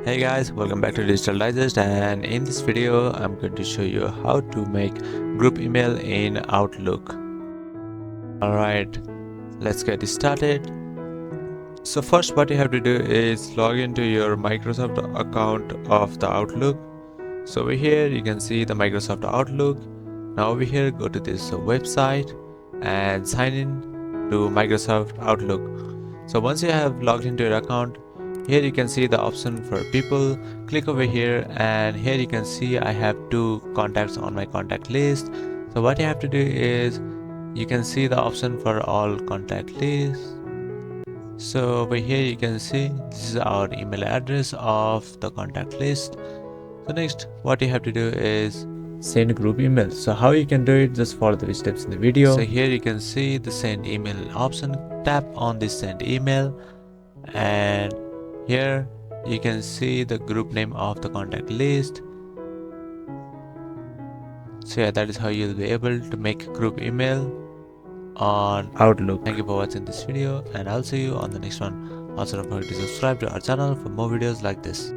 Hey guys, welcome back to Digital Digest, and in this video I'm going to show you how to make group email in Outlook. Alright, let's get started. So first what you have to do is log into your Microsoft account of the Outlook. So over here you can see the Microsoft Outlook. Now over here go to this website and sign in to Microsoft Outlook. So once you have logged into your account, here you can see the option for people. Click over here and here you can see I have 2 contacts on my contact list. So what you have to do is you can see the option for all contact lists. So over here you can see this is our email address of the contact list. So next what you have to do is send group email. So how you can do it, just follow the steps in the video. So here you can see the send email option. Tap on this send email and here you can see the group name of the contact list. So yeah, that is how you'll be able to make group email on Outlook. Thank you for watching this video and I'll see you on the next one. Also don't forget to subscribe to our channel for more videos like this.